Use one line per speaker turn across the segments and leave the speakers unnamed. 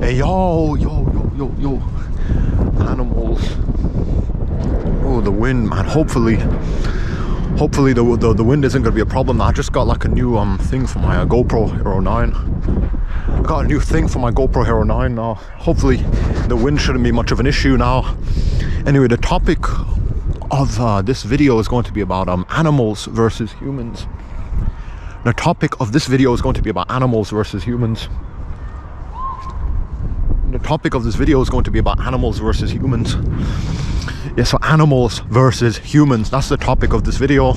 Hey, yo, animals. Oh, the wind, man. Hopefully the wind isn't gonna be a problem. I just got like a new thing for my GoPro Hero 9. I got a new thing for my GoPro Hero 9 now. Hopefully the wind shouldn't be much of an issue now. Anyway, the topic of this video is going to be about animals versus humans. The topic of this video is going to be about animals versus humans. The topic of this video is going to be about animals versus humans. Yeah, so animals versus humans, that's the topic of this video.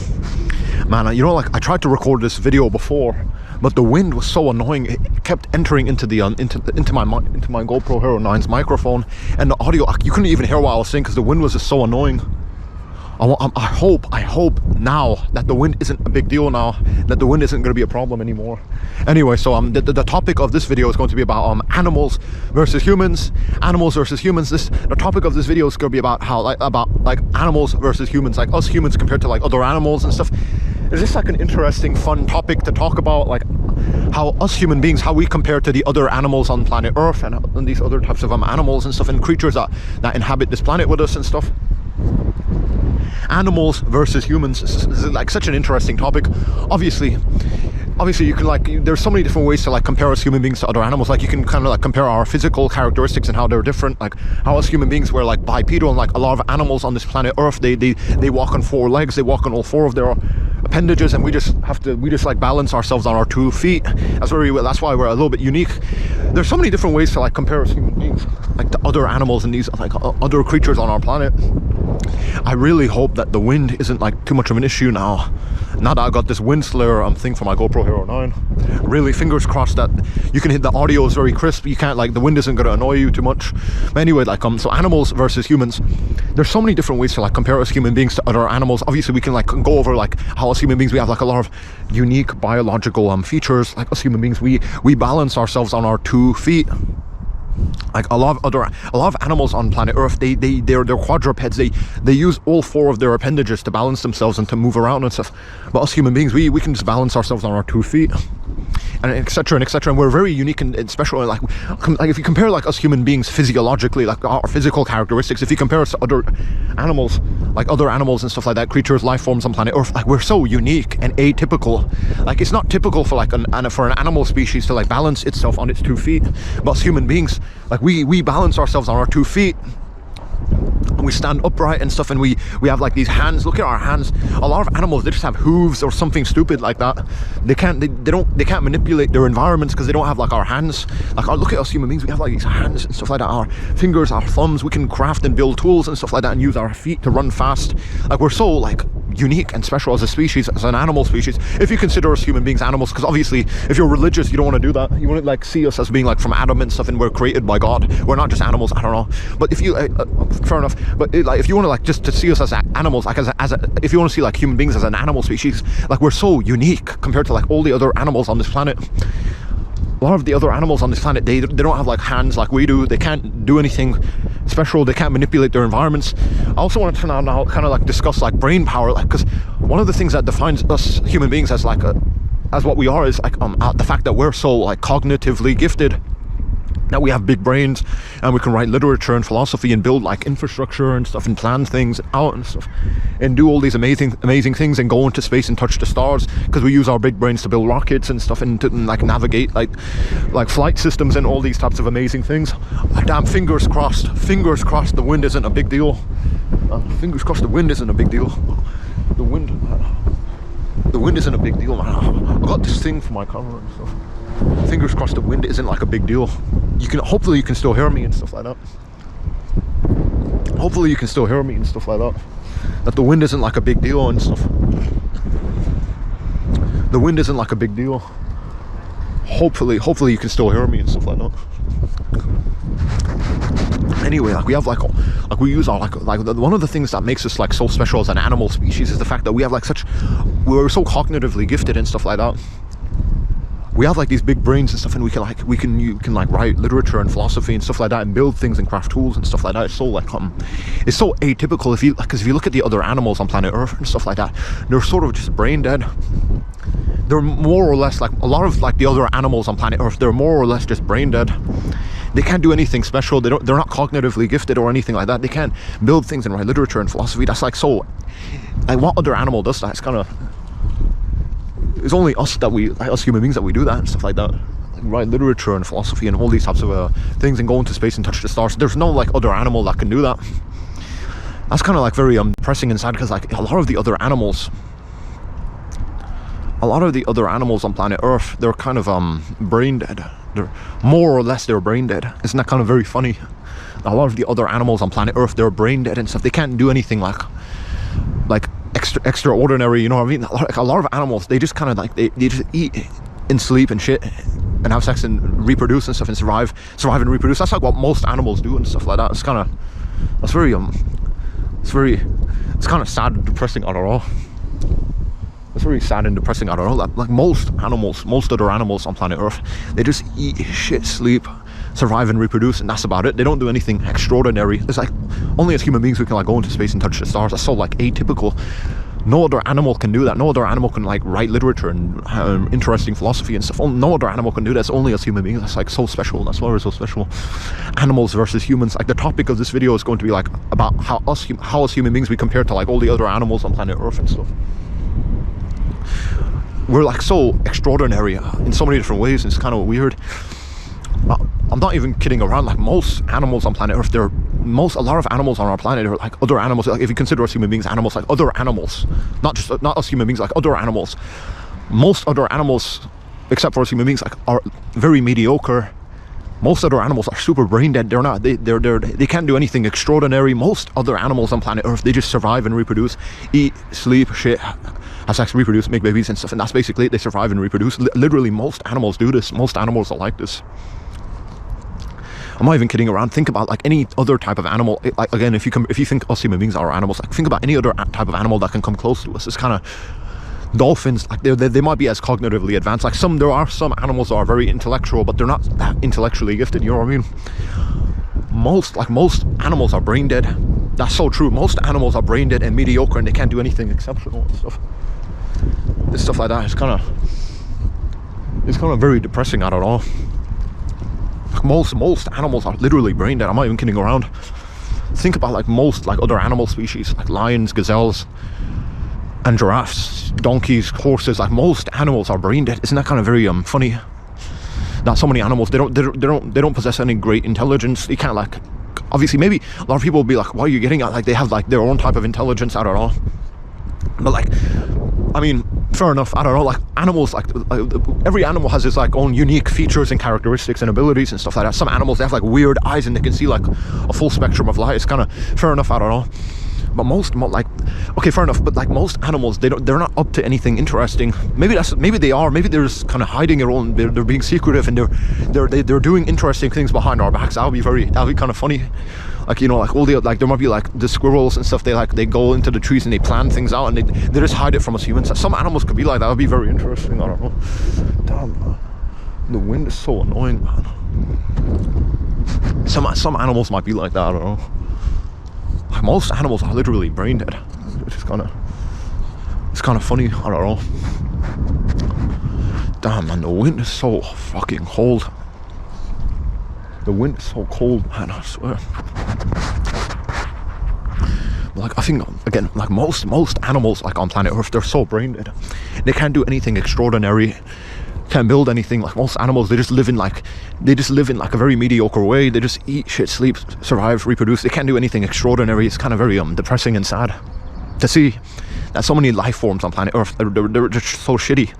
Man, you know, like, I tried to record this video before, but the wind was so annoying. It kept entering into the into my GoPro Hero 9's microphone, and the audio, you couldn't even hear what I was saying because the wind was just so annoying. I hope now that the wind isn't a big deal now, that the wind isn't going to be a problem anymore. Anyway, so the topic of this video is going to be about animals versus humans. Animals versus humans. The topic of this video is going to be about how like animals versus humans, like us humans compared to like other animals and stuff. Is this like an interesting, fun topic to talk about, like how us human beings, how we compare to the other animals on planet Earth and these other types of animals and stuff, and creatures that inhabit this planet with us and stuff. Animals versus humans is like such an interesting topic. Obviously you can, like, there's so many different ways to like compare us human beings to other animals. Like, you can kind of like compare our physical characteristics and how they're different, like how us human beings, we're like bipedal, and like a lot of animals on this planet Earth, they walk on 4 legs, they walk on all 4 of their appendages, and we just like balance ourselves on our 2 feet. That's why we're a little bit unique. There's so many different ways to like compare us human beings like to other animals and these like other creatures on our planet. I really hope that the wind isn't like too much of an issue now that I got this wind slayer thing for my GoPro Hero 9. Really, fingers crossed that you can hit the audio is very crisp. You can't, like, the wind isn't going to annoy you too much. But anyway, like, so animals versus humans, there's so many different ways to like compare us human beings to other animals. Obviously we can like go over like how us human beings, we have like a lot of unique biological features. Like, us human beings, we balance ourselves on our 2 feet. Like a lot of animals on planet Earth, they're quadrupeds. They use all 4 of their appendages to balance themselves and to move around and stuff. But us human beings, we can just balance ourselves on our 2 feet, and etc. and we're very unique and special. Like if you compare like us human beings physiologically, like our physical characteristics, if you compare us to other animals, like other animals and stuff like that, creatures, life forms on planet Earth, like, we're so unique and atypical. Like, it's not typical for like an animal species to like balance itself on its 2 feet. But us human beings, like, we balance ourselves on our 2 feet, and we stand upright and stuff, and we have like these hands. Look at our hands. A lot of animals, they just have hooves or something stupid like that. They can't manipulate their environments because they don't have like our hands. Like, look at us human beings, we have like these hands and stuff like that. Our fingers, our thumbs, we can craft and build tools and stuff like that, and use our feet to run fast. Like, we're so like unique and special as a species, as an animal species, if you consider us human beings animals. Because obviously if you're religious, you don't want to do that. You want to like see us as being like from Adam and stuff, and we're created by God. We're not just animals. I don't know, but if you fair enough, but like, if you want to like just to see us as animals, like if you want to see like human beings as an animal species, like, we're so unique compared to like all the other animals on this planet. A lot of the other animals on this planet, they don't have like hands like we do. They can't do anything special. They can't manipulate their environments. I also want to now kind of like discuss like brain power, like, because one of the things that defines us human beings as like as what we are is like the fact that we're so like cognitively gifted, that we have big brains, and we can write literature and philosophy and build like infrastructure and stuff, and plan things out and stuff, and do all these amazing things, and go into space and touch the stars, because we use our big brains to build rockets and stuff, and to like navigate like flight systems and all these types of amazing things. Damn, fingers crossed the wind isn't a big deal. Fingers crossed the wind isn't a big deal. The wind isn't a big deal, man. I got this thing for my camera and stuff. Fingers crossed the wind isn't like a big deal. Hopefully you can still hear me and stuff like that. Hopefully you can still hear me and stuff like that. That the wind isn't like a big deal and stuff. The wind isn't like a big deal. Hopefully you can still hear me and stuff like that. Anyway, like, we have like we use our like one of the things that makes us like so special as an animal species is the fact that we have like we're so cognitively gifted and stuff like that. We have like these big brains and stuff, and you can write literature and philosophy and stuff like that, and build things and craft tools and stuff like that. It's so like it's so atypical. Because if you look at the other animals on planet Earth and stuff like that, they're sort of just brain dead. They're more or less like a lot of like the other animals on planet Earth. They're more or less just brain dead. They can't do anything special. They're not cognitively gifted or anything like that. They can't build things and write literature and philosophy. That's like so, like what other animal does that? It's kind of, it's only us that we, like us human beings, that we do that and stuff like that. Like write literature and philosophy and all these types of things and go into space and touch the stars. There's no like other animal that can do that. That's kind of like very depressing and sad, because like a lot of the other animals on planet Earth, they're kind of brain dead. They're more or less, they're brain dead. Isn't that kind of very funny? A lot of the other animals on planet Earth, they're brain dead and stuff. They can't do anything like extraordinary, you know what I mean? Like a lot of animals, they just kind of like they just eat and sleep and shit and have sex and reproduce and stuff and survive and reproduce. That's like what most animals do and stuff like that. It's kind of, that's very it's kind of sad and depressing. I don't know. It's very sad and depressing. I don't know. Like most other animals on planet Earth, they just eat, shit, sleep, survive and reproduce, and that's about it. They don't do anything extraordinary. It's like only as human beings we can like go into space and touch the stars. That's so like atypical. No other animal can do that. No other animal can like write literature and interesting philosophy and stuff. No other animal can do that. It's only us human beings. That's like so special. That's why we're so special. Animals versus humans. Like the topic of this video is going to be like about how us human beings we compare to like all the other animals on planet Earth and stuff. We're like so extraordinary in so many different ways. It's kind of weird. I'm not even kidding around. Like most animals on planet Earth, a lot of animals on our planet are like other animals. Like if you consider us human beings animals, like other animals, not us human beings, like other animals. Most other animals, except for us human beings, like are very mediocre. Most other animals are super brain dead. They're not. They can't do anything extraordinary. Most other animals on planet Earth, they just survive and reproduce, eat, sleep, shit, have sex, reproduce, make babies and stuff, and that's basically it. They survive and reproduce. Literally, most animals do this. Most animals are like this. I'm not even kidding around. Think about like any other type of animal. Like again, if you think us human beings are animals, like think about any other type of animal that can come close to us. It's kind of dolphins. Like they might be as cognitively advanced. Like there are some animals that are very intellectual, but they're not that intellectually gifted. You know what I mean? Most animals are brain dead. That's so true. Most animals are brain dead and mediocre, and they can't do anything exceptional and stuff. This stuff like that is kind of very depressing. I don't know. Most animals are literally brain dead. I'm not even kidding around. Think about like most like other animal species, like lions, gazelles, and giraffes, donkeys, horses. Like most animals are brain dead. Isn't that kind of very funny? That so many animals, they don't possess any great intelligence. They can't like, obviously maybe a lot of people will be like, what are you getting at? Like they have like their own type of intelligence. I don't know. But like, I mean, fair enough. I don't know. Like animals, like every animal has its like own unique features and characteristics and abilities and stuff like that. Some animals, they have like weird eyes and they can see like a full spectrum of light. It's kind of fair enough. I don't know. But most like, okay, fair enough. But like most animals, they're not up to anything interesting. Maybe they are. Maybe they're just kind of hiding their own. They're being secretive and they're doing interesting things behind our backs. That'll be kind of funny. Like, you know, like all the like there might be like the squirrels and stuff. They go into the trees and they plan things out and they just hide it from us humans. Some animals could be like that. Would be very interesting. I don't know. Damn, man. The wind is so annoying, man. Some animals might be like that. I don't know. Like most animals are literally brain dead. It's kind of funny. I don't know. Damn, man, the wind is so fucking cold. The wind is so cold, man, I swear. Like I think again, like most animals like on planet Earth, they're so brain dead. They can't do anything extraordinary. Can't build anything. Like most animals, they just live in like a very mediocre way. They just eat, shit, sleep, survive, reproduce. They can't do anything extraordinary. It's kind of very depressing and sad to see that so many life forms on planet Earth, they're just so shitty.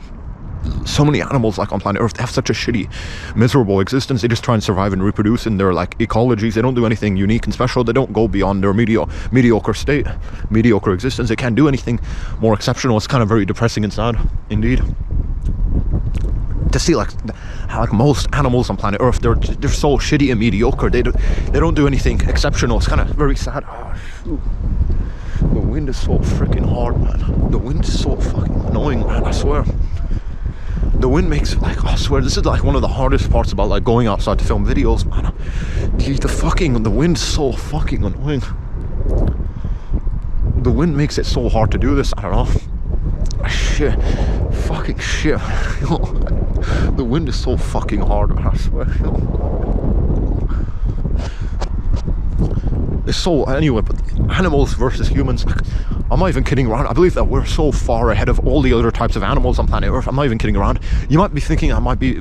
So many animals like on planet Earth, they have such a shitty, miserable existence. They just try and survive and reproduce in their like ecologies. They don't do anything unique and special. They don't go beyond their mediocre state, mediocre existence. They can't do anything more exceptional. It's kind of very depressing and sad indeed. To see like most animals on planet Earth, they're so shitty and mediocre. They don't do anything exceptional. It's kind of very sad. Oh, shoot. The wind is so freaking hard, man. The wind is so fucking annoying, man. I swear. The wind makes like, I swear, this is like one of the hardest parts about like going outside to film videos, man. The wind's so fucking annoying. The wind makes it so hard to do this. I don't know. Shit. Fucking shit. The wind is so fucking hard, man, I swear. so, anyway, but animals versus humans, like, I'm not even kidding around. I believe that we're so far ahead of all the other types of animals on planet Earth. I'm not even kidding around. You might be thinking I'm like being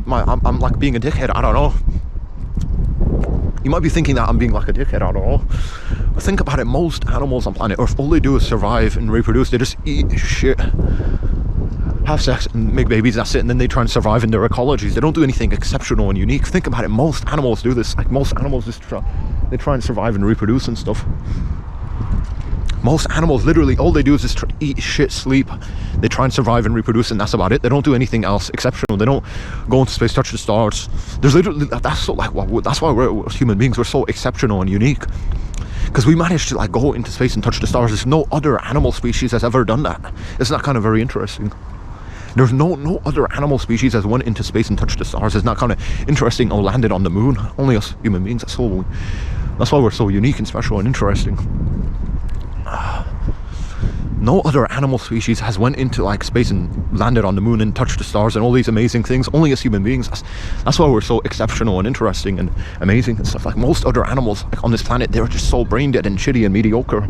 a dickhead. I don't know. You might be thinking that I'm being like a dickhead. I don't know. But think about it. Most animals on planet Earth, all they do is survive and reproduce. They just eat shit, have sex and make babies, that's it, and then they try and survive in their ecologies. They don't do anything exceptional and unique. Think about it. Most animals do this. Like, most animals just try and survive and reproduce and stuff. Most animals, literally, all they do is just eat shit, sleep. They try and survive and reproduce, and that's about it. They don't do anything else exceptional. They don't go into space, touch the stars. There's literally, that's so, like, that's why we're human beings. We're so exceptional and unique, because we managed to, like, go into space and touch the stars. There's no other animal species has ever done that. Isn't that kind of very interesting? There's no other animal species has went into space and touched the stars. Isn't that kind of interesting? Or landed on the moon. Only us human beings. That's why we're so unique and special and interesting. No other animal species has went into, like, space and landed on the moon and touched the stars and all these amazing things. Only as human beings. That's why we're so exceptional and interesting and amazing and stuff. Like, most other animals, like, on this planet, they're just so brain dead and shitty and mediocre.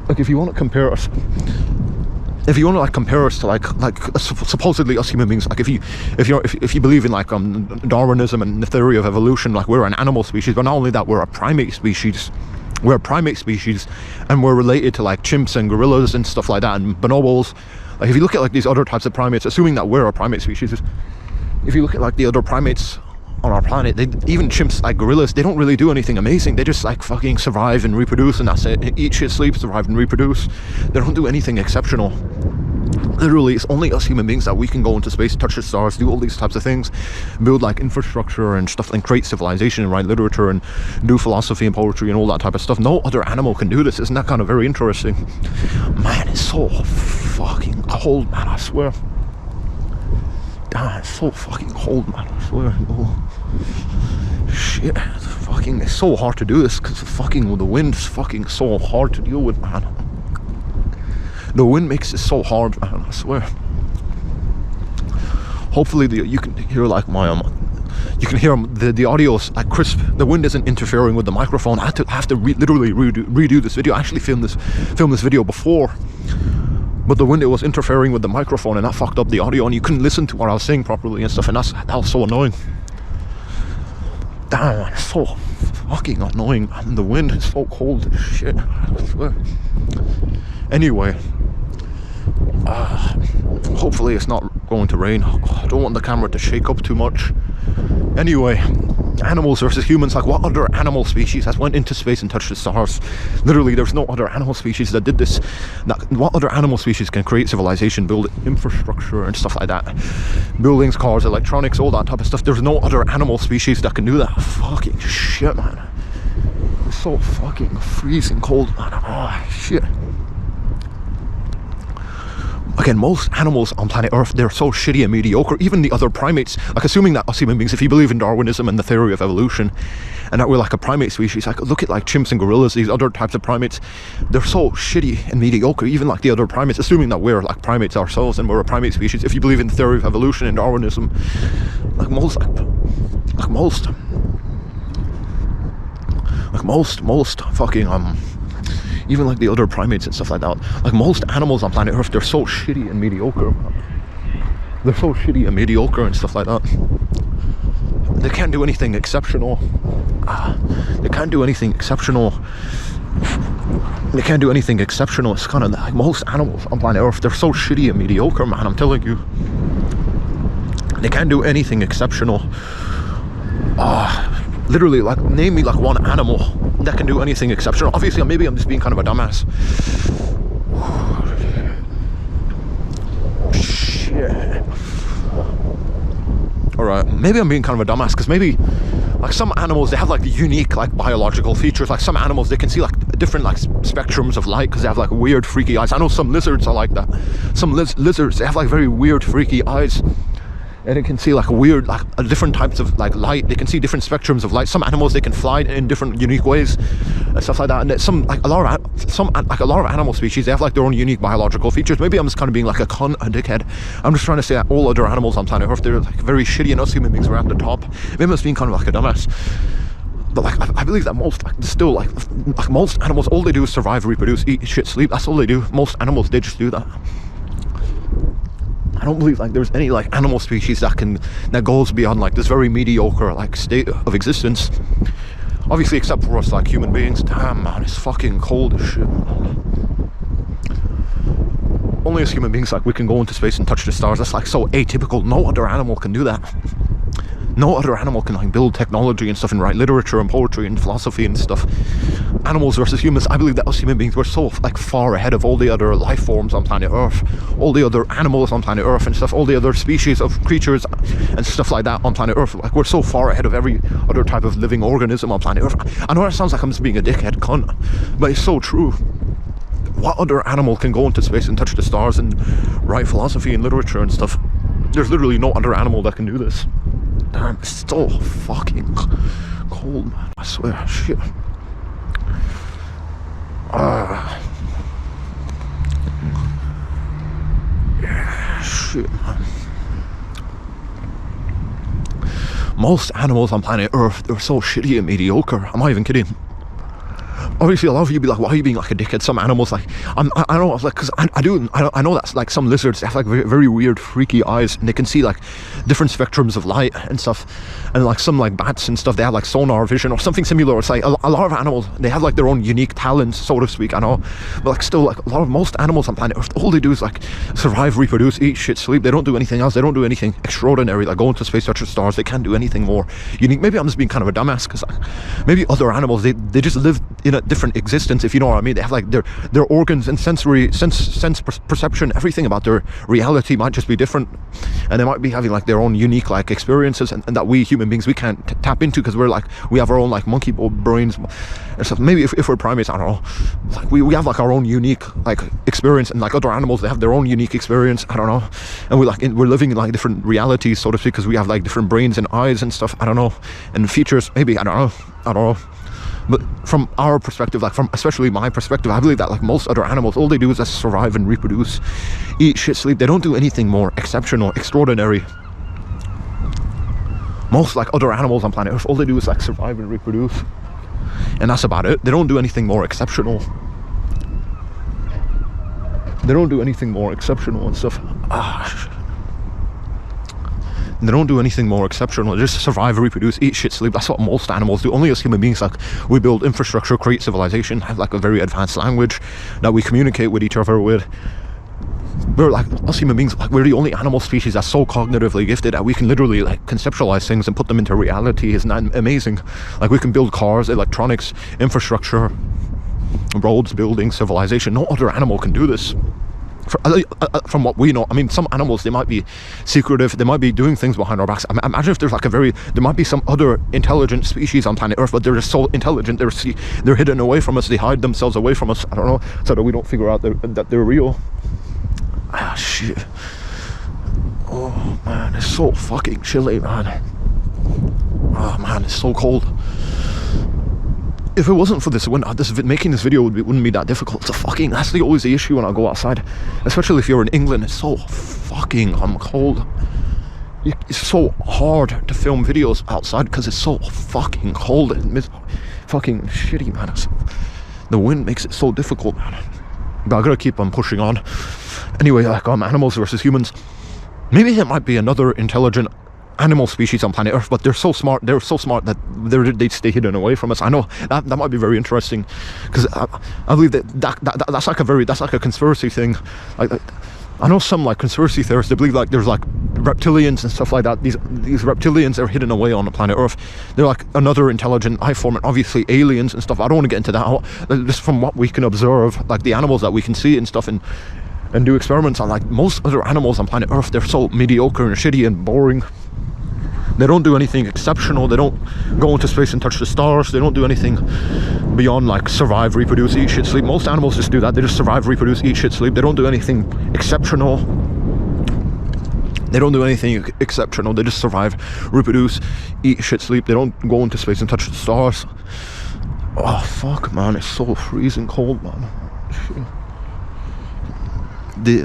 Like, if you want to compare us, like, compare us to like supposedly us human beings, like, if you believe in, like, Darwinism and the theory of evolution, like, we're an animal species, but not only that, we're a primate species. We're a primate species, and we're related to, like, chimps and gorillas and stuff like that, and bonobos. Like, if you look at, like, these other types of primates, assuming that we're a primate species, if you look at, like, the other primates on our planet, even chimps, like gorillas, they don't really do anything amazing. They just, like, fucking survive and reproduce, and that's it. Eat shit, sleep, survive and reproduce. They don't do anything exceptional. Literally, it's only us human beings that we can go into space, touch the stars, do all these types of things, build, like, infrastructure and stuff, and create civilization and write literature and do philosophy and poetry and all that type of stuff. No other animal can do this. Isn't that kind of very interesting? Man, it's so fucking cold, man, I swear. Damn, it's so fucking cold, man, I swear. Oh, shit, it's so hard to do this, because the wind's fucking so hard to deal with, man. The wind makes it so hard, man, I swear. Hopefully you can hear, like, you can hear the audio's, like, crisp. The wind isn't interfering with the microphone. I have to literally redo this video. I actually filmed this video before, but the wind, it was interfering with the microphone, and that fucked up the audio, and you couldn't listen to what I was saying properly and stuff, and that was so annoying. Damn, man, it's so fucking annoying, man. The wind is so cold as shit, I swear. Anyway, hopefully it's not going to rain. I don't want the camera to shake up too much. Anyway, animals versus humans. Like, what other animal species has went into space and touched the stars? Literally, there's no other animal species that did this. What other animal species can create civilization, build infrastructure and stuff like that? Buildings, cars, electronics, all that type of stuff. There's no other animal species that can do that. Fucking shit, man. It's so fucking freezing cold, man. Oh, shit. Again, most animals on planet Earth, they're so shitty and mediocre. Even the other primates, like, assuming that us human beings, if you believe in Darwinism and the theory of evolution, and that we're, like, a primate species, like, look at, like, chimps and gorillas, these other types of primates, they're so shitty and mediocre. Even, like, the other primates, assuming that we're, like, primates ourselves and we're a primate species, if you believe in the theory of evolution and Darwinism, most fucking even, like, the other primates and stuff like that, like, most animals on planet Earth, they're so shitty and mediocre. They're so shitty and mediocre and stuff like that. They can't do anything exceptional. They can't do anything exceptional. They can't do anything exceptional. It's kind of like most animals on planet Earth, they're so shitty and mediocre, man, I'm telling you. They can't do anything exceptional. Literally, like, name me, like, one animal that can do anything exceptional. Obviously, maybe I'm just being kind of a dumbass. Shit. Alright, maybe I'm being kind of a dumbass, because maybe, like, some animals, they have, like, unique, like, biological features. Like, some animals, they can see, like, different, like, spectrums of light, because they have, like, weird, freaky eyes. I know some lizards are like that. Some lizards, they have, like, very weird, freaky eyes. And it can see, like, weird, like, different types of, like, light. They can see different spectrums of light. Some animals, they can fly in different unique ways and stuff like that. And some, like, a lot of animal species, they have, like, their own unique biological features. Maybe I'm just kind of being, like, a dickhead. I'm just trying to say that all other animals on planet Earth, they're, like, very shitty, and us human beings are at the top. Maybe I'm just being kind of like a dumbass. But like I believe that most like still like most animals, all they do is survive, reproduce, eat, shit, sleep. That's all they do. Most animals, they just do that. I don't believe like there's any like animal species that goes beyond like this very mediocre like state of existence. Obviously, except for us like human beings. Damn, man, it's fucking cold as shit. Only as human beings like we can go into space and touch the stars. That's like so atypical. No other animal can do that. No other animal can like build technology and stuff and write literature and poetry and philosophy and stuff. Animals versus humans. I believe that us human beings, we're so like far ahead of all the other life forms on planet Earth, all the other animals on planet Earth and stuff, all the other species of creatures and stuff like that on planet Earth. Like we're so far ahead of every other type of living organism on planet Earth. I know that sounds like I'm just being a dickhead cunt, but it's so true. What other animal can go into space and touch the stars and write philosophy and literature and stuff? There's literally no other animal that can do this. Damn, it's so fucking cold, man. I swear, shit. Yeah, shit, man. Most animals on planet Earth, they're so shitty and mediocre. I'm not even kidding. Obviously, a lot of you be like, why are you being like a dickhead? Some animals, like, I know, like, because I know that's like some lizards, they have like very, very weird, freaky eyes, and they can see like different spectrums of light and stuff. And like some like bats and stuff, they have like sonar vision or something similar. It's like a lot of animals, they have like their own unique talents, so to speak, I know. But like still, like most animals on planet Earth, all they do is like survive, reproduce, eat, shit, sleep. They don't do anything else. They don't do anything extraordinary, like go into space, touch the stars. They can't do anything more unique. Maybe I'm just being kind of a dumbass, because like, maybe other animals, they just live in a different existence, if you know what I mean. They have like their organs and sense perception, everything about their reality might just be different, and they might be having like their own unique like experiences, and that we human beings, we can't tap into, because we have our own like monkey brains and stuff. Maybe if we're primates, I don't know, like we have like our own unique like experience, and like other animals, they have their own unique experience, I don't know, and we're living in like different realities, so to speak, because we have like different brains and eyes and stuff, I don't know, and features, maybe, I don't know. But from our perspective, like from especially my perspective, I believe that like most other animals, all they do is just survive and reproduce, eat, shit, sleep. They don't do anything more exceptional, extraordinary. Most like other animals on planet Earth, all they do is like survive and reproduce, and that's about it. They don't do anything more exceptional. They don't do anything more exceptional and stuff. They don't do anything more exceptional. They just survive, reproduce, eat, shit, sleep. That's what most animals do. Only as human beings, like, we build infrastructure, create civilization, have like a very advanced language that we communicate with each other with. We're like, us human beings, like, we're the only animal species that's so cognitively gifted that we can literally like conceptualize things and put them into reality. Isn't that amazing? Like, we can build cars, electronics, infrastructure, roads, buildings, civilization. No other animal can do this. From what we know, I mean, some animals, they might be secretive, they might be doing things behind our backs. Imagine if there's like there might be some other intelligent species on planet Earth, but they're just so intelligent, they're hidden away from us, they hide themselves away from us, I don't know, so that we don't figure out that they're real. Shit. Oh man, it's so fucking chilly, man. Oh man, it's so cold. If it wasn't for this winter, making this video wouldn't be that difficult. That's always the issue when I go outside, especially if you're in England. It's so fucking cold. It's so hard to film videos outside because it's so fucking cold and fucking shitty, man. The wind makes it so difficult, man. But I gotta keep on pushing on. Anyway, like, animals versus humans. Maybe there might be another intelligent animal species on planet Earth, but they're so smart that they stay hidden away from us. I know that might be very interesting, because I believe that's like a conspiracy thing. Like I know some like conspiracy theorists, they believe like there's like reptilians and stuff like that. These reptilians are hidden away on the planet Earth. They're like another intelligent life form, and obviously aliens and stuff. I don't want to get into that. Just from what we can observe, like the animals that we can see and stuff, and do experiments on, like, most other animals on planet Earth, they're so mediocre and shitty and boring. They don't do anything exceptional. They don't go into space and touch the stars. They don't do anything beyond like survive, reproduce, eat, shit, sleep. Most animals just do that. They just survive, reproduce, eat, shit, sleep. They don't do anything exceptional. They don't do anything exceptional. They just survive, reproduce, eat, shit, sleep. They don't go into space and touch the stars. Oh fuck, man, it's so freezing cold, man. Shit.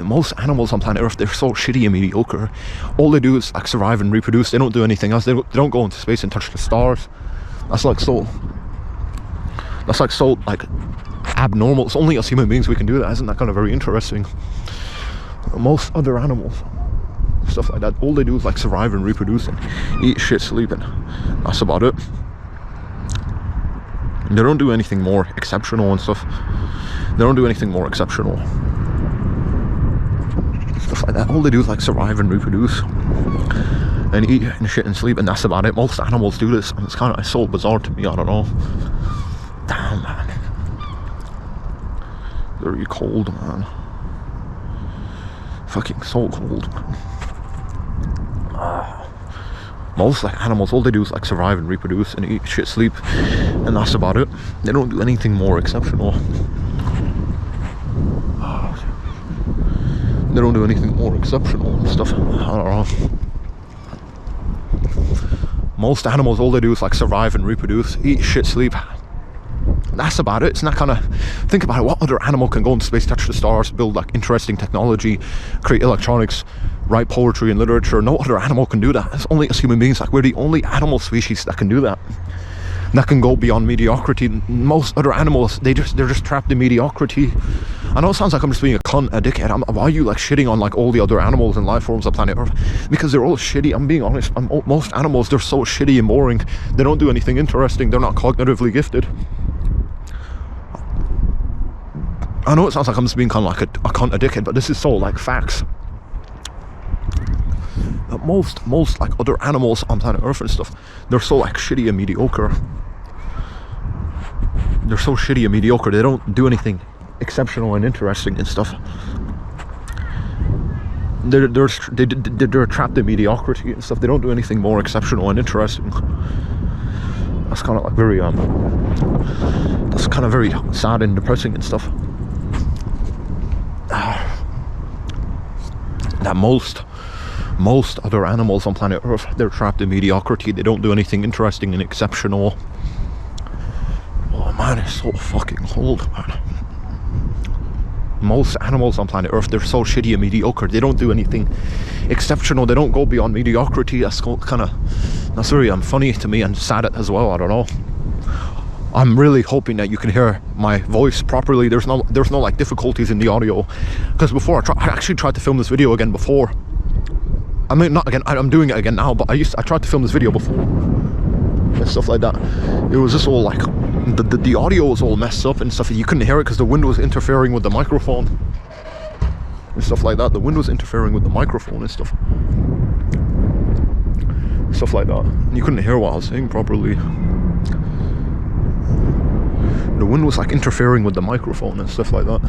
Most animals on planet Earth, they're so shitty and mediocre. All they do is like survive and reproduce. They don't do anything else. They don't go into space and touch the stars. That's like so like abnormal. It's only us human beings we can do that. Isn't that kind of very interesting? Most other animals, stuff like that, all they do is like survive and reproduce and eat, shit, sleep, and that's about it. They don't do anything more exceptional and stuff. They don't do anything more exceptional. Stuff like that. All they do is like survive and reproduce and eat and shit and sleep, and that's about it. Most animals do this, and it's kind of so bizarre to me. I don't know. Damn, man. Very cold, man. Fucking so cold, man. Most like animals, all they do is like survive and reproduce and eat, shit, sleep, and that's about it. They don't do anything more exceptional. They don't do anything more exceptional and stuff. I don't know. Most animals, all they do is like survive and reproduce, eat, shit, sleep. That's about it. It's not kind of, think about it, what other animal can go into space, touch the stars, build like interesting technology, create electronics, write poetry and literature? No other animal can do that. It's only us human beings. Like, we're the only animal species that can do that, that can go beyond mediocrity. Most other animals, they're just trapped in mediocrity. I know it sounds like I'm just being a cunt, a dickhead. Why are you like shitting on like all the other animals and life forms on planet Earth? Because they're all shitty. I'm being honest. Most animals, they're so shitty and boring. They don't do anything interesting. They're not cognitively gifted. I know it sounds like I'm just being kind of like a cunt, a dickhead, but this is so like facts. But most like other animals on planet Earth and stuff, they're so like shitty and mediocre. They're so shitty and mediocre. They don't do anything exceptional and interesting and stuff. They're trapped in mediocrity and stuff. They don't do anything more exceptional and interesting. That's kind of like very that's kind of very sad and depressing and stuff. That most other animals on planet Earth, they're trapped in mediocrity. They don't do anything interesting and exceptional. Oh man, it's so fucking cold, man. Most animals on planet Earth, they're so shitty and mediocre. They don't do anything exceptional. They don't go beyond mediocrity. That's very funny to me and sad as well. I don't know. I'm really hoping that you can hear my voice properly. There's no like difficulties in the audio, because before I actually tried to film this video again before. I mean, not again, I'm doing it again now, but I tried to film this video before and stuff like that. It was just all like the audio was all messed up and stuff. You couldn't hear it because the wind was interfering with the microphone and stuff like that. The wind was interfering with the microphone and stuff like that. And you couldn't hear what I was saying properly. The wind was like interfering with the microphone and stuff like that,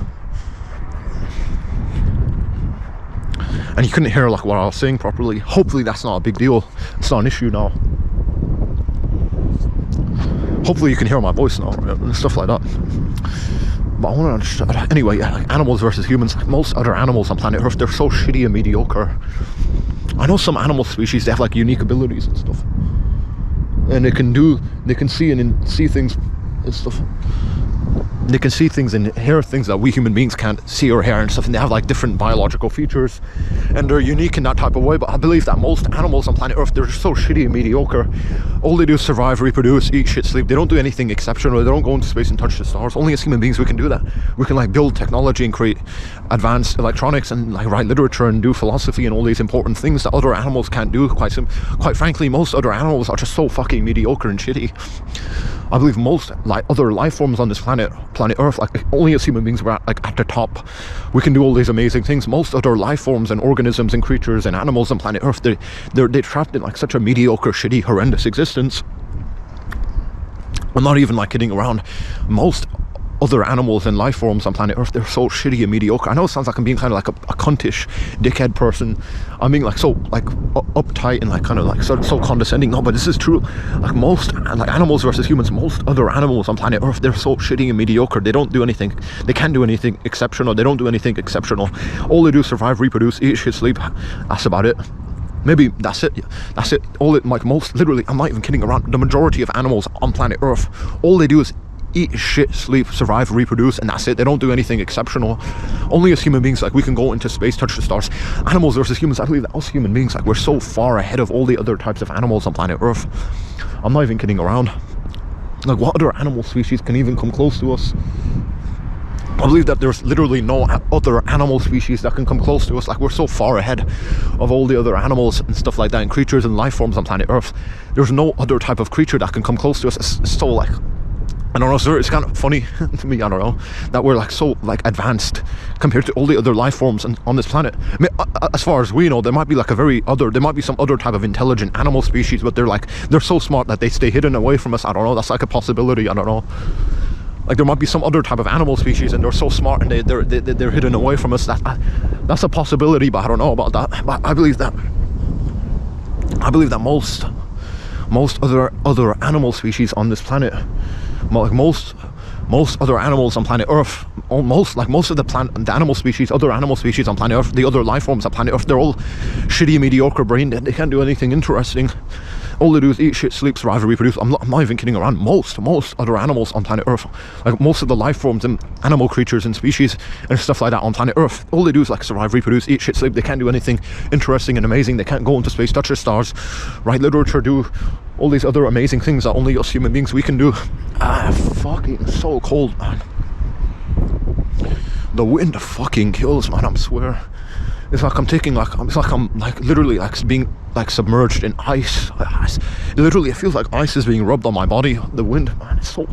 and you couldn't hear like what I was saying properly. Hopefully that's not a big deal. It's not an issue now. Hopefully you can hear my voice now, right? And stuff like that. But I want to understand anyway. Yeah, like animals versus humans. Like most other animals on planet Earth, they're so shitty and mediocre. I know some animal species, they have like unique abilities and stuff, and they can see see things and stuff. They can see things and hear things that we human beings can't see or hear and stuff, and they have like different biological features, and they're unique in that type of way. But I believe that most animals on planet Earth, they're just so shitty and mediocre. All they do is survive, reproduce, eat, shit, sleep. They don't do anything exceptional. They don't go into space and touch the stars. Only as human beings we can do that. We can like build technology and create advanced electronics and like write literature and do philosophy and all these important things that other animals can't do. Quite frankly, most other animals are just so fucking mediocre and shitty. I believe most like other life forms on this planet Earth, like only as human beings we're at the top. We can do all these amazing things. Most other life forms and organisms and creatures and animals on planet Earth, they're trapped in like such a mediocre, shitty, horrendous existence. I'm not even like kidding around. Most other animals and life forms on planet Earth, they're so shitty and mediocre. I know it sounds like I'm being kind of like a cuntish dickhead person. I'm being like so like uptight and like kind of like so condescending. No, but this is true. Like most like animals versus humans, most other animals on planet Earth, they're so shitty and mediocre. They don't do anything. They can't do anything exceptional. They don't do anything exceptional. All they do is survive, reproduce, eat, shit, sleep. That's about it. Maybe that's it. That's it. All it like most literally. I'm not even kidding around. The majority of animals on planet Earth, all they do is eat, shit, sleep, survive, reproduce, and that's it. They don't do anything exceptional. Only as human beings, like we can go into space, touch the stars. Animals versus humans, I believe that us human beings, like we're so far ahead of all the other types of animals on planet Earth. I'm not even kidding around. Like, what other animal species can even come close to us? I believe that there's literally no other animal species that can come close to us. Like, we're so far ahead of all the other animals and stuff like that, and creatures and life forms on planet Earth. There's no other type of creature that can come close to us. It's so, like, I don't know, sir, it's kind of funny to me, I don't know, that we're like so like advanced compared to all the other life forms on this planet. I mean, as far as we know, there might be like there might be some other type of intelligent animal species, but they're so smart that they stay hidden away from us. I don't know, that's like a possibility, I don't know. Like, there might be some other type of animal species and they're so smart and they're hidden away from us. That's a possibility, but I don't know about that. But I believe that most other animal species on this planet, like most other animals on planet Earth, most of the animal species, other animal species on planet Earth, the other life forms on planet Earth, they're all shitty, mediocre brained. They can't do anything interesting. All they do is eat, shit, sleep, survive, and reproduce. I'm not even kidding around. Most other animals on planet Earth, like most of the life forms and animal creatures and species and stuff like that on planet Earth, all they do is like survive, reproduce, eat, shit, sleep. They can't do anything interesting and amazing. They can't go into space, touch the stars, write literature, do all these other amazing things that only us human beings we can do. Fucking so cold, man. The wind fucking kills, man, I swear. It's like I'm literally like being like submerged in ice. Literally, it feels like ice is being rubbed on my body. The wind, man, it's so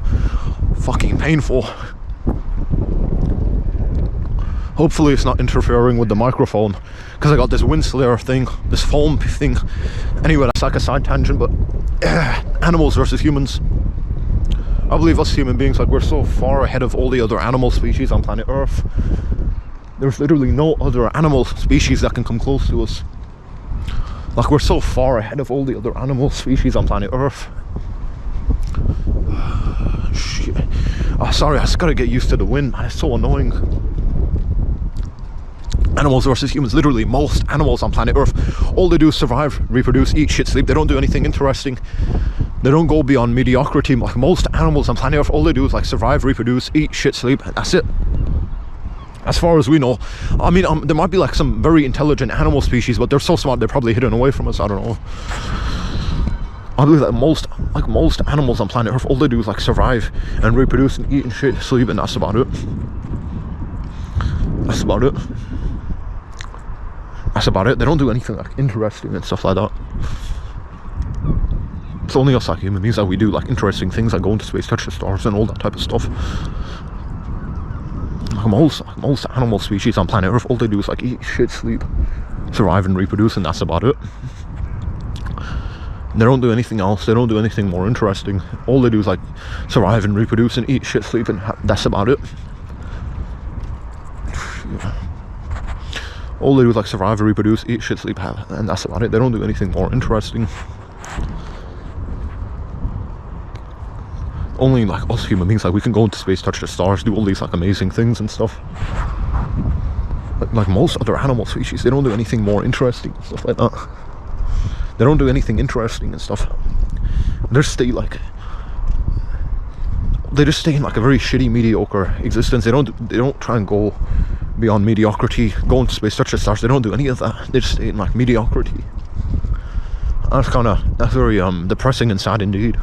fucking painful. Hopefully it's not interfering with the microphone, because I got this wind slayer thing, this foam thing. Anyway, that's like a side tangent, but animals versus humans. I believe us human beings, like, we're so far ahead of all the other animal species on planet Earth. There's literally no other animal species that can come close to us. Like, we're so far ahead of all the other animal species on planet Earth. Shit. Oh, sorry, I just gotta get used to the wind, man. It's so annoying. Animals versus humans. Literally, most animals on planet Earth, all they do is survive, reproduce, eat, shit, sleep. They don't do anything interesting. They don't go beyond mediocrity. Like, most animals on planet Earth, all they do is like survive, reproduce, eat, shit, sleep. That's it. As far as we know. I mean, there might be like some very intelligent animal species, but they're so smart they're probably hidden away from us. I don't know. I believe that most animals on planet Earth, all they do is like survive and reproduce and eat and shit, sleep, and that's about it. That's about it. That's about it. They don't do anything like interesting and stuff like that. It's only us like human beings that we do like interesting things, like go into space, touch the stars, and all that type of stuff. Most animal species on planet Earth, all they do is like eat, shit, sleep, survive, and reproduce, and that's about it. They don't do anything else. They don't do anything more interesting. All they do is like survive and reproduce and eat, shit, sleep, and that's about it. All they do is like survive, reproduce, eat, shit, sleep, and that's about it. They don't do anything more interesting. Only like us human beings, like, we can go into space, touch the stars, do all these like amazing things and stuff. Like most other animal species, they don't do anything more interesting and stuff like that. They don't do anything interesting and stuff. They just stay in like a very shitty, mediocre existence. They don't try and go beyond mediocrity, go into space, touch the stars. They don't do any of that. They just stay in like mediocrity. That's very depressing and sad indeed.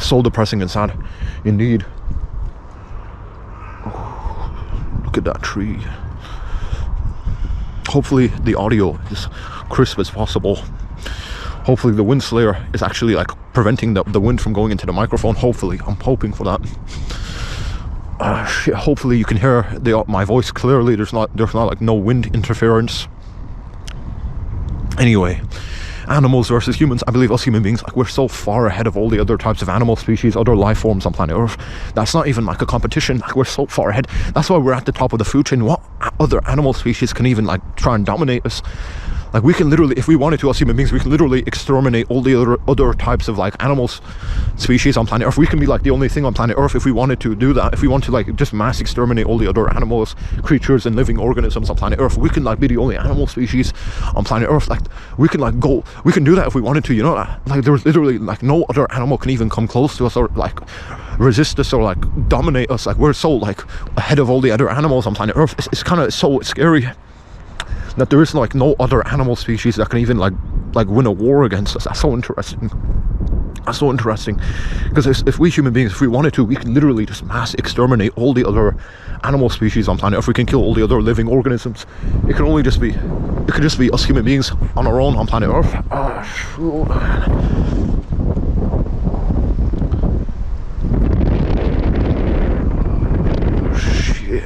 So depressing and sad indeed. Oh, look at that tree. Hopefully the audio is crisp as possible. Hopefully the wind slayer is actually like preventing the wind from going into the microphone. Hopefully, I'm hoping for that. Shit, hopefully you can hear my voice clearly. There's not like no wind interference. Anyway, animals versus humans. I believe us human beings, like, we're so far ahead of all the other types of animal species, other life forms on planet Earth. That's not even like a competition. Like, we're so far ahead. That's why we're at the top of the food chain. What other animal species can even like try and dominate us? Like, we can literally, if we wanted to, us human beings, we can literally exterminate all the other types of like animals species on planet Earth. We can be like the only thing on planet Earth if we wanted to do that. If we want to like just mass exterminate all the other animals, creatures, and living organisms on planet Earth, we can like be the only animal species on planet Earth. Like, we can do that if we wanted to, you know. Like, there's literally like no other animal can even come close to us or like resist us or like dominate us. Like, we're so like ahead of all the other animals on planet Earth. It's kind of so scary that there is like no other animal species that can even like win a war against us. That's so interesting. That's so interesting, because if we human beings, if we wanted to, we could literally just mass exterminate all the other animal species on planet Earth. We can kill all the other living organisms. It could only just be, it could just be us human beings on our own on planet Earth. Oh, shit.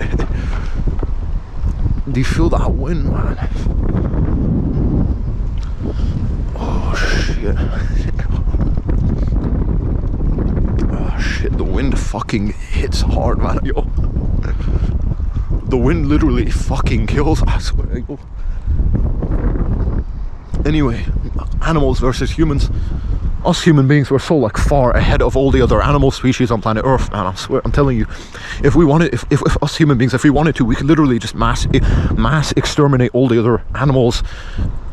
Do you feel that wind, man? Oh shit. Shit, the wind fucking hits hard, man, yo. The wind literally fucking kills, I swear, yo. Anyway, animals versus humans. Us human beings, we're so like far ahead of all the other animal species on planet Earth, man. I swear, I'm telling you, if we wanted, if us human beings, if we wanted to, we could literally just mass exterminate all the other animals,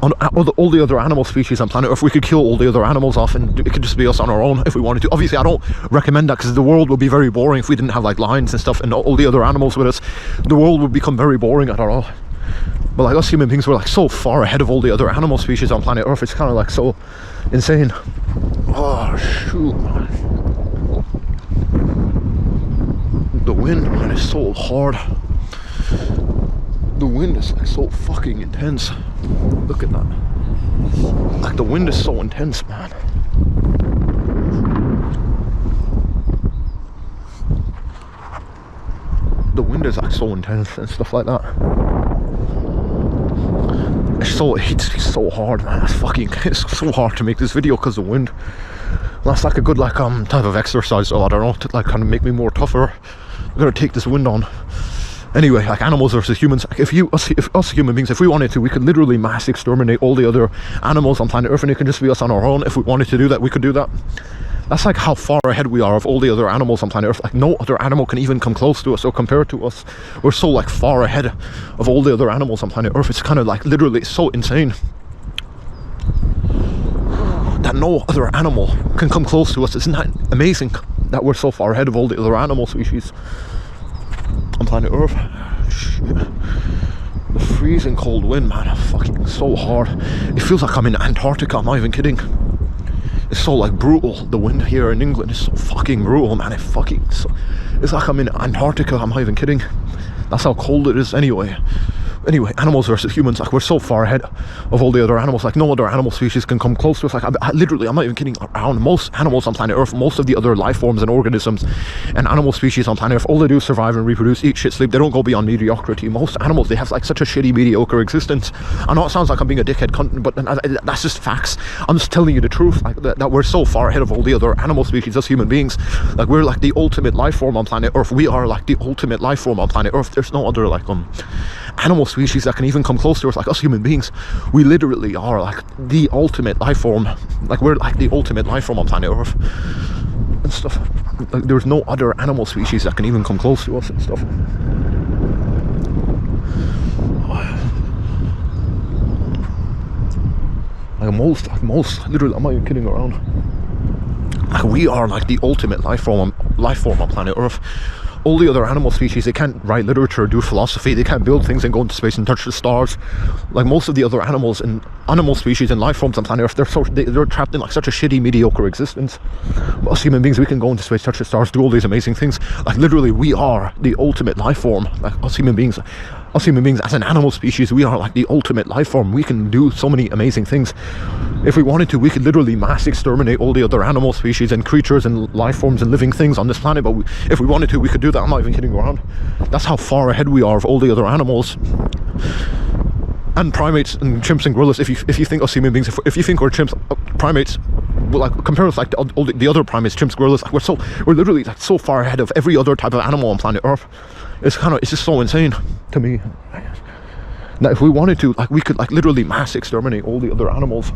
all the other animal species on planet Earth. We could kill all the other animals off, and it could just be us on our own if we wanted to. Obviously, I don't recommend that, because the world would be very boring if we didn't have like lions and stuff and all the other animals with us. The world would become very boring at all. But like us human beings, we're like so far ahead of all the other animal species on planet Earth. It's kind of like so insane. Oh shoot, man. The wind, man, is so hard. The wind is like so fucking intense. Look at that. Like the wind is so intense, man. The wind is like so intense and stuff like that. It's so hard, man. It's so hard to make this video because of the wind. That's like a good like type of exercise, so I don't know, to like kind of make me more tougher. I'm gonna take this wind on. Anyway, like animals versus humans. Like if us human beings, if we wanted to, we could literally mass exterminate all the other animals on planet Earth, and it could just be us on our own. If we wanted to do that, we could do that. That's like how far ahead we are of all the other animals on planet Earth. Like no other animal can even come close to us or compare to us. We're so like far ahead of all the other animals on planet Earth. It's kind of like literally so insane that no other animal can come close to us. Isn't that amazing that we're so far ahead of all the other animal species on planet Earth? Shit. The freezing cold wind, man, fucking so hard. It feels like I'm in Antarctica, I'm not even kidding. It's so like brutal. The wind here in England is so fucking brutal, man. It's like I'm in Antarctica, I'm not even kidding. That's how cold it is anyway. Anyway, animals versus humans, like we're so far ahead of all the other animals. Like no other animal species can come close to us. Like literally, I'm not even kidding around. Most animals on planet Earth, most of the other life forms and organisms and animal species on planet Earth, all they do is survive and reproduce, eat shit, sleep. They don't go beyond mediocrity. Most animals, they have like such a shitty, mediocre existence. I know it sounds like I'm being a dickhead cunt, but that's just facts. I'm just telling you the truth, like that we're so far ahead of all the other animal species as human beings. Like we're like the ultimate life form on planet Earth. We are like the ultimate life form on planet Earth. There's no other like animal species that can even come close to us. Like us human beings, we literally are like the ultimate life form. Like we're like the ultimate life form on planet Earth and stuff. Like there's no other animal species that can even come close to us and stuff. Like most literally, I'm not even kidding around. Like we are like the ultimate life form on planet Earth. All the other animal species, they can't write literature, do philosophy, they can't build things and go into space and touch the stars. Like most of the other animals and animal species and life forms on planet Earth, they're trapped in like such a shitty, mediocre existence. But us human beings, we can go into space, touch the stars, do all these amazing things. Like literally, we are the ultimate life form. Like us human beings as an animal species, we are like the ultimate life form. We can do so many amazing things. If we wanted to, we could literally mass exterminate all the other animal species and creatures and life forms and living things on this planet. But if we wanted to, we could do that. I'm not even kidding around. That's how far ahead we are of all the other animals and primates and chimps and gorillas. If you think us human beings, if you think we're chimps, primates, well, like compare us like to all the other primates, chimps, gorillas. Like we're literally like so far ahead of every other type of animal on planet Earth. It's just so insane to me. Now, if we wanted to, like we could like literally mass exterminate all the other animals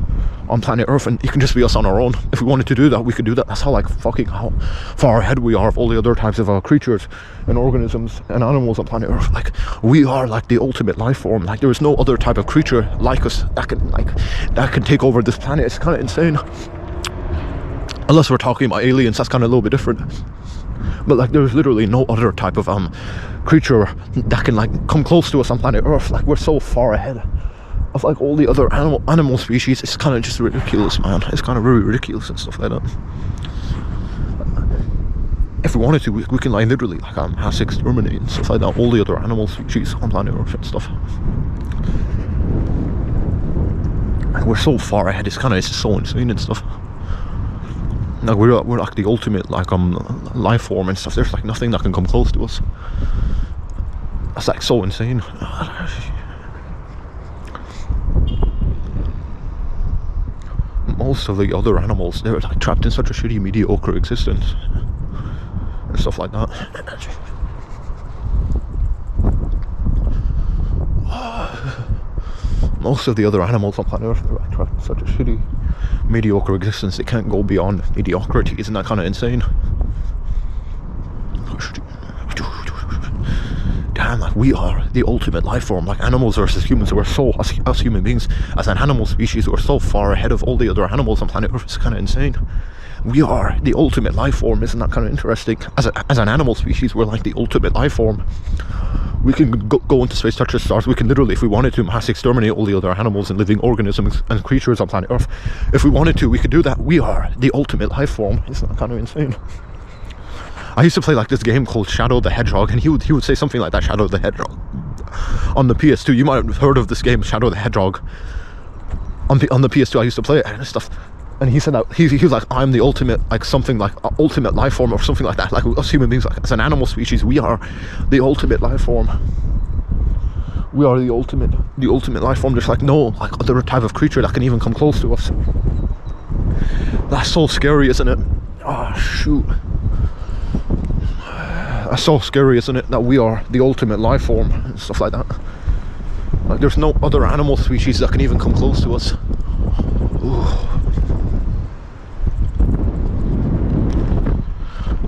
on planet Earth, and it can just be us on our own. If we wanted to do that, we could do that. That's how how far ahead we are of all the other types of creatures and organisms and animals on planet Earth. Like we are like the ultimate life form. Like there is no other type of creature like us that can take over this planet. It's kind of insane. Unless we're talking about aliens, that's kind of a little bit different. But like there's literally no other type of creature that can like come close to us on planet Earth. Like we're so far ahead of like all the other animal species, it's kind of just ridiculous, man. It's kind of very ridiculous and stuff like that. If we wanted to, we can like literally like mass exterminate and stuff like that all the other animal species on planet Earth and stuff. And we're so far ahead. It's just so insane and stuff. Like we're like the ultimate like life form and stuff. There's like nothing that can come close to us. That's like so insane. Most of the other animals, they're like trapped in such a shitty, mediocre existence and stuff like that. Most of the other animals on planet Earth, they're like trapped in such a shitty, mediocre existence. They can't go beyond mediocrity. Isn't that kind of insane? Damn, like we are the ultimate life form. Like animals versus humans, we're so, us human beings as an animal species, we're so far ahead of all the other animals on planet Earth. It's kind of insane. We are the ultimate life form. Isn't that kind of interesting? As an animal species, we're like the ultimate life form. We can go into space, touch the stars. We can literally, if we wanted to, mass exterminate all the other animals and living organisms and creatures on planet Earth. If we wanted to, we could do that. We are the ultimate life form. Isn't that kind of insane? I used to play like this game called Shadow the Hedgehog, and he would say something like that, Shadow the Hedgehog, on the PS2. You might have heard of this game, Shadow the Hedgehog. On the PS2, I used to play it and stuff. And he said that he was like, I'm the ultimate, like something like ultimate life form or something like that. Like us human beings, like as an animal species, we are the ultimate life form. We are the ultimate life form. There's like no like other type of creature that can even come close to us. That's so scary, isn't it? Oh shoot. That's so scary, isn't it? That we are the ultimate life form and stuff like that. Like there's no other animal species that can even come close to us. Ooh.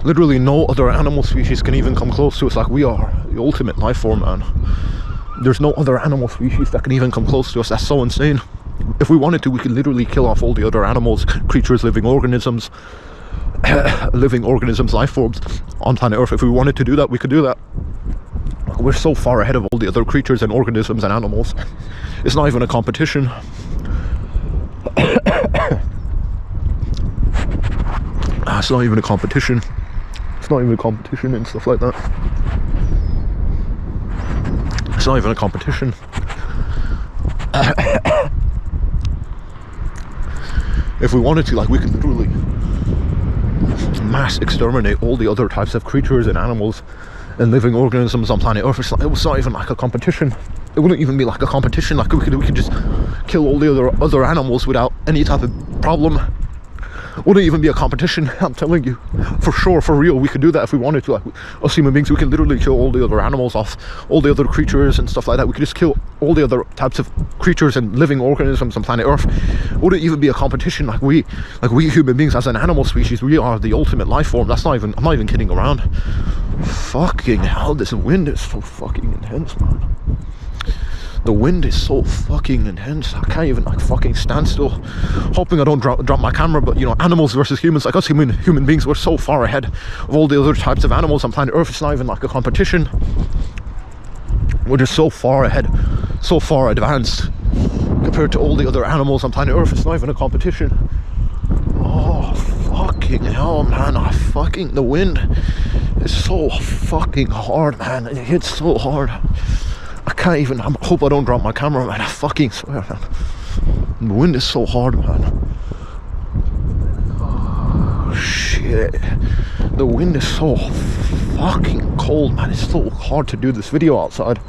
Literally no other animal species can even come close to us. Like we are the ultimate life form, man. There's no other animal species that can even come close to us. That's so insane. If we wanted to, we could literally kill off all the other animals, creatures, living organisms, life forms on planet Earth. If we wanted to do that, we could do that. We're so far ahead of all the other creatures and organisms and animals. It's not even a competition. It's not even a competition. It's not even a competition and stuff like that. It's not even a competition. If we wanted to, like, we could literally mass exterminate all the other types of creatures and animals and living organisms on planet Earth. It was not even like a competition. It wouldn't even be like a competition. Like we could just kill all the other animals without any type of problem. Wouldn't even be a competition. I'm telling you, for sure, for real, we could do that if we wanted to. Like us human beings, we can literally kill all the other animals off, all the other creatures and stuff like that. We could just kill all the other types of creatures and living organisms on planet Earth. Wouldn't even be a competition. Like we human beings as an animal species, we are the ultimate life form. That's not even, I'm not even kidding around. Fucking hell, this wind is so fucking intense, man. The wind is so fucking intense. I can't even like fucking stand still. Hoping I don't drop my camera, but you know, animals versus humans, like us human beings, we're so far ahead of all the other types of animals on planet Earth. It's not even like a competition. We're just so far ahead, so far advanced compared to all the other animals on planet Earth. It's not even a competition. Oh fucking hell, man. The wind is so fucking hard, man. It hits so hard. I can't even, I hope I don't drop my camera, man. I fucking swear, man. The wind is so hard, man. Oh, shit. The wind is so fucking cold, man. It's so hard to do this video outside.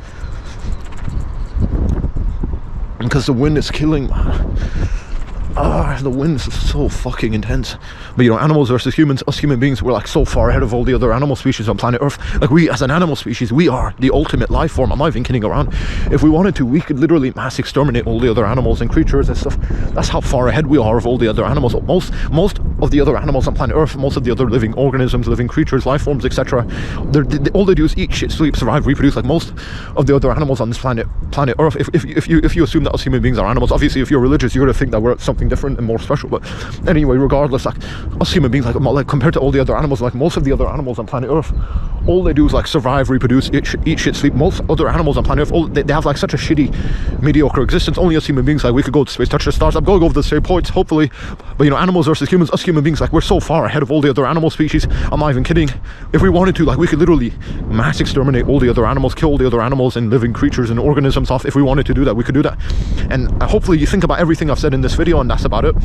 Because the wind is killing, man. The wind is so fucking intense. But you know, animals versus humans, us human beings, we're like so far ahead of all the other animal species on planet Earth. Like we, as an animal species, we are the ultimate life form. I'm not even kidding around. If we wanted to, we could literally mass exterminate all the other animals and creatures and stuff. That's how far ahead we are of all the other animals. Most of the other animals on planet Earth, most of the other living organisms, living creatures, life forms, etc. All they do is eat, shit, sleep, survive, reproduce, like most of the other animals on this planet Earth. If you assume that us human beings are animals, obviously if you're religious, you're gonna think that we're something different and more special. But anyway, regardless, like us human beings, like compared to all the other animals, like most of the other animals on planet Earth, all they do is like survive, reproduce, eat shit, sleep. Most other animals on planet Earth, they have like such a shitty, mediocre existence. Only us human beings, like we could go to space, touch the stars. I'm going to go over the same points, hopefully. But you know, animals versus humans, us human beings, like we're so far ahead of all the other animal species. I'm not even kidding. If we wanted to, like we could literally mass exterminate all the other animals, kill all the other animals and living creatures and organisms off. If we wanted to do that, we could do that. And hopefully you think about everything I've said in this video, and that's about it.